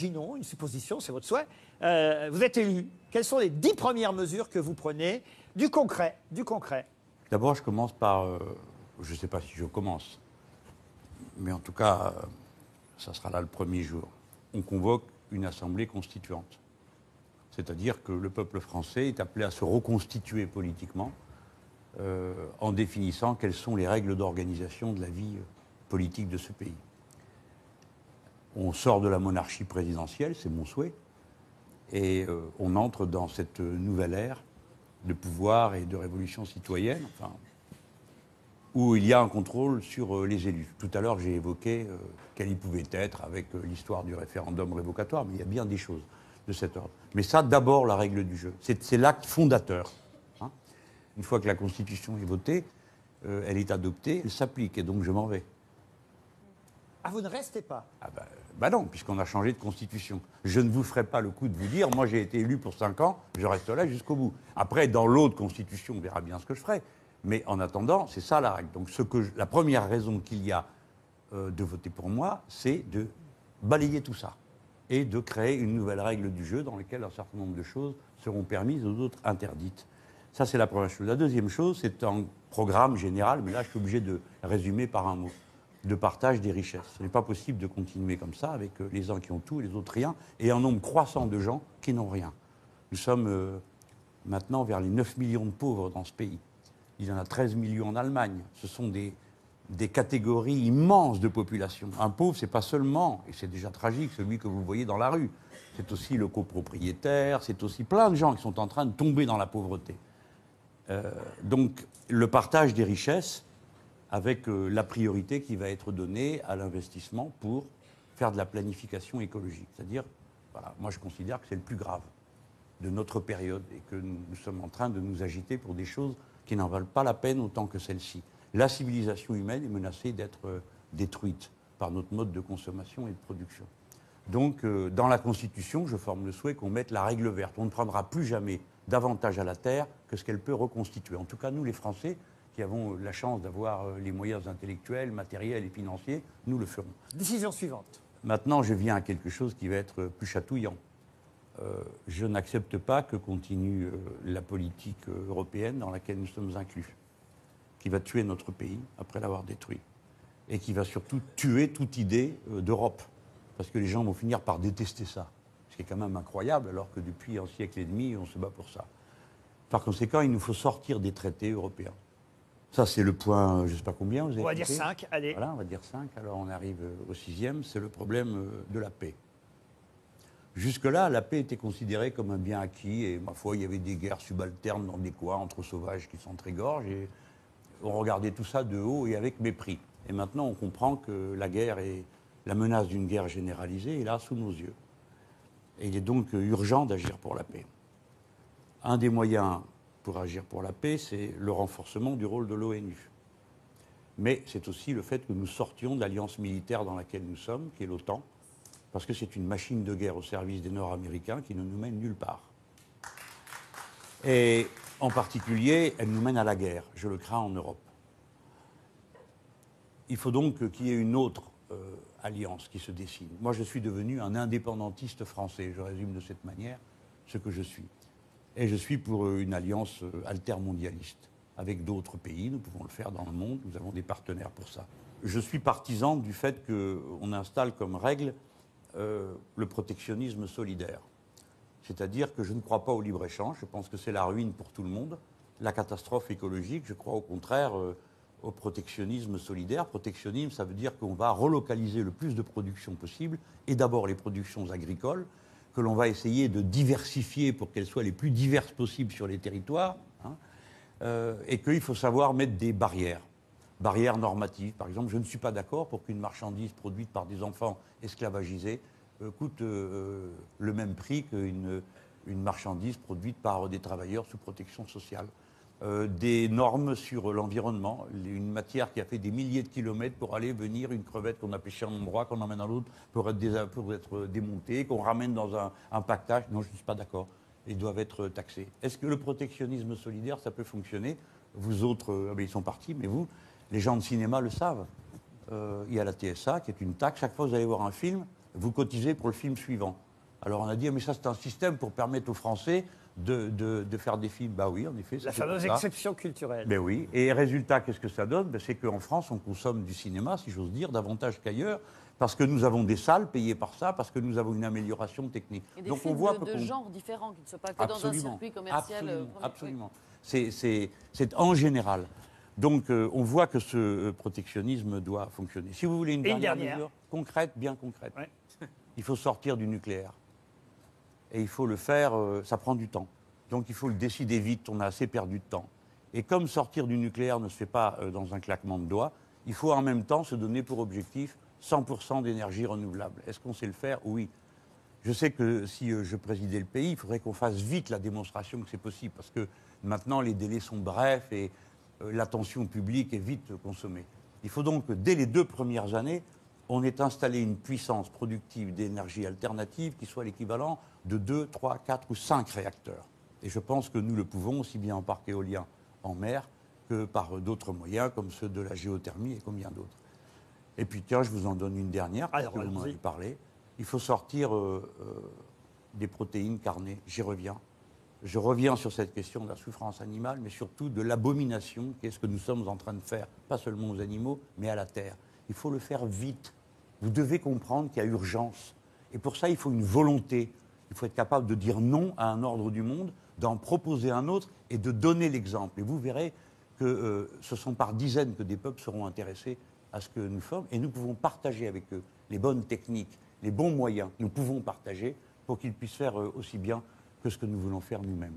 Imaginons une supposition, c'est votre souhait. Vous êtes élu. Quelles sont les 10 premières mesures que vous prenez? Du concret, du concret. D'abord, je commence par... je ne sais pas si je commence, mais en tout cas, ça sera là le premier jour. On convoque une assemblée constituante. C'est-à-dire que le peuple français est appelé à se reconstituer politiquement en définissant quelles sont les règles d'organisation de la vie politique de ce pays. On sort de la monarchie présidentielle, c'est mon souhait, et on entre dans cette nouvelle ère de pouvoir et de révolution citoyenne, enfin, où il y a un contrôle sur les élus. Tout à l'heure, j'ai évoqué quel il pouvait être avec l'histoire du référendum révocatoire, mais il y a bien des choses de cet ordre. Mais ça, d'abord, la règle du jeu. C'est l'acte fondateur. Hein. Une fois que la Constitution est votée, elle est adoptée, elle s'applique, et donc je m'en vais. Ah, vous ne restez pas? Ah bah non, puisqu'on a changé de Constitution. Je ne vous ferai pas le coup de vous dire, moi j'ai été élu pour 5 ans, je reste là jusqu'au bout. Après, dans l'autre Constitution, on verra bien ce que je ferai. Mais en attendant, c'est ça la règle. Donc la première raison qu'il y a de voter pour moi, c'est de balayer tout ça et de créer une nouvelle règle du jeu dans laquelle un certain nombre de choses seront permises ou d'autres interdites. Ça, c'est la première chose. La deuxième chose, c'est un programme général, mais là, je suis obligé de résumer par un mot, de partage des richesses. Ce n'est pas possible de continuer comme ça, avec les uns qui ont tout et les autres rien, et un nombre croissant de gens qui n'ont rien. Nous sommes maintenant vers les 9 millions de pauvres dans ce pays. Il y en a 13 millions en Allemagne. Ce sont des catégories immenses de population. Un pauvre, c'est pas seulement, et c'est déjà tragique, celui que vous voyez dans la rue. C'est aussi le copropriétaire, c'est aussi plein de gens qui sont en train de tomber dans la pauvreté. Donc, le partage des richesses, avec la priorité qui va être donnée à l'investissement pour faire de la planification écologique. C'est-à-dire, voilà, moi je considère que c'est le plus grave de notre période et que nous sommes en train de nous agiter pour des choses qui n'en valent pas la peine autant que celle-ci. La civilisation humaine est menacée d'être détruite par notre mode de consommation et de production. Donc, dans la Constitution, je forme le souhait qu'on mette la règle verte. On ne prendra plus jamais davantage à la terre que ce qu'elle peut reconstituer. En tout cas, nous les Français, qui avons la chance d'avoir les moyens intellectuels, matériels et financiers, nous le ferons. Décision suivante. Maintenant, je viens à quelque chose qui va être plus chatouillant. Je n'accepte pas que continue la politique européenne dans laquelle nous sommes inclus, qui va tuer notre pays après l'avoir détruit, et qui va surtout tuer toute idée d'Europe, parce que les gens vont finir par détester ça, ce qui est quand même incroyable, alors que depuis un siècle et demi, on se bat pour ça. Par conséquent, il nous faut sortir des traités européens. Ça, c'est le point, je ne sais pas combien, vous avez On va dire écouté. 5, allez. Voilà, on va dire 5, alors on arrive au 6e, c'est le problème de la paix. Jusque-là, la paix était considérée comme un bien acquis, et ma foi, il y avait des guerres subalternes dans des coins entre sauvages qui s'entrégorgent, et on regardait tout ça de haut et avec mépris. Et maintenant, on comprend que la guerre et la menace d'une guerre généralisée est là, sous nos yeux. Et il est donc urgent d'agir pour la paix. Un des moyens pour agir pour la paix, c'est le renforcement du rôle de l'ONU. Mais c'est aussi le fait que nous sortions de l'alliance militaire dans laquelle nous sommes, qui est l'OTAN, parce que c'est une machine de guerre au service des Nord-Américains qui ne nous mène nulle part. Et en particulier, elle nous mène à la guerre. Je le crains en Europe. Il faut donc qu'il y ait une autre alliance qui se dessine. Moi, je suis devenu un indépendantiste français. Je résume de cette manière ce que je suis. Et je suis pour une alliance altermondialiste avec d'autres pays. Nous pouvons le faire dans le monde. Nous avons des partenaires pour ça. Je suis partisan du fait qu'on installe comme règle le protectionnisme solidaire. C'est-à-dire que je ne crois pas au libre-échange. Je pense que c'est la ruine pour tout le monde. La catastrophe écologique, je crois au contraire au protectionnisme solidaire. Protectionnisme, ça veut dire qu'on va relocaliser le plus de production possible, et d'abord les productions agricoles, que l'on va essayer de diversifier pour qu'elles soient les plus diverses possibles sur les territoires, hein, et qu'il faut savoir mettre des barrières normatives. Par exemple, je ne suis pas d'accord pour qu'une marchandise produite par des enfants esclavagisés coûte le même prix qu'une marchandise produite par des travailleurs sous protection sociale. Des normes sur l'environnement, une matière qui a fait des milliers de kilomètres pour aller venir, une crevette qu'on a pêchée à un endroit, qu'on emmène à l'autre pour être démontée, qu'on ramène dans un pactage. Non, je ne suis pas d'accord. Ils doivent être taxés. Est-ce que le protectionnisme solidaire, ça peut fonctionner? Vous autres, ils sont partis, mais vous, les gens de cinéma le savent. Il y a la TSA qui est une taxe. Chaque fois que vous allez voir un film, vous cotisez pour le film suivant. Alors on a dit, mais ça c'est un système pour permettre aux Français de faire des films. Bah oui, en effet. La fameuse exception culturelle. Ben oui. Et résultat, qu'est-ce que ça donne? Ben, c'est qu'en France, on consomme du cinéma, si j'ose dire, davantage qu'ailleurs, parce que nous avons des salles payées par ça, parce que nous avons une amélioration technique. Et des Donc films on voit de genres différents, qui ne soient pas que dans un Absolument. circuit commercial. Absolument. C'est en général. Donc on voit que ce protectionnisme doit fonctionner. Si vous voulez une dernière mesure concrète, bien concrète, Ouais. il faut sortir du nucléaire. Et il faut le faire, ça prend du temps. Donc il faut le décider vite, on a assez perdu de temps. Et comme sortir du nucléaire ne se fait pas dans un claquement de doigts, il faut en même temps se donner pour objectif 100% d'énergie renouvelable. Est-ce qu'on sait le faire? Oui. Je sais que si je présidais le pays, il faudrait qu'on fasse vite la démonstration que c'est possible, parce que maintenant les délais sont brefs et l'attention publique est vite consommée. Il faut donc que dès les 2 premières années, on ait installé une puissance productive d'énergie alternative qui soit l'équivalent de 2, 3, 4 ou 5 réacteurs. Et je pense que nous le pouvons aussi bien en parc éolien en mer que par d'autres moyens, comme ceux de la géothermie et combien d'autres. Et puis tiens, je vous en donne une dernière, parce que vous m'en avez parlé. Il faut sortir des protéines carnées. J'y reviens. Je reviens sur cette question de la souffrance animale, mais surtout de l'abomination qu'est-ce que nous sommes en train de faire, pas seulement aux animaux, mais à la terre. Il faut le faire vite. Vous devez comprendre qu'il y a urgence. Et pour ça, il faut une volonté. Il faut être capable de dire non à un ordre du monde, d'en proposer un autre et de donner l'exemple. Et vous verrez que ce sont par dizaines que des peuples seront intéressés à ce que nous sommes. Et nous pouvons partager avec eux les bonnes techniques, les bons moyens. Nous pouvons partager pour qu'ils puissent faire aussi bien que ce que nous voulons faire nous-mêmes.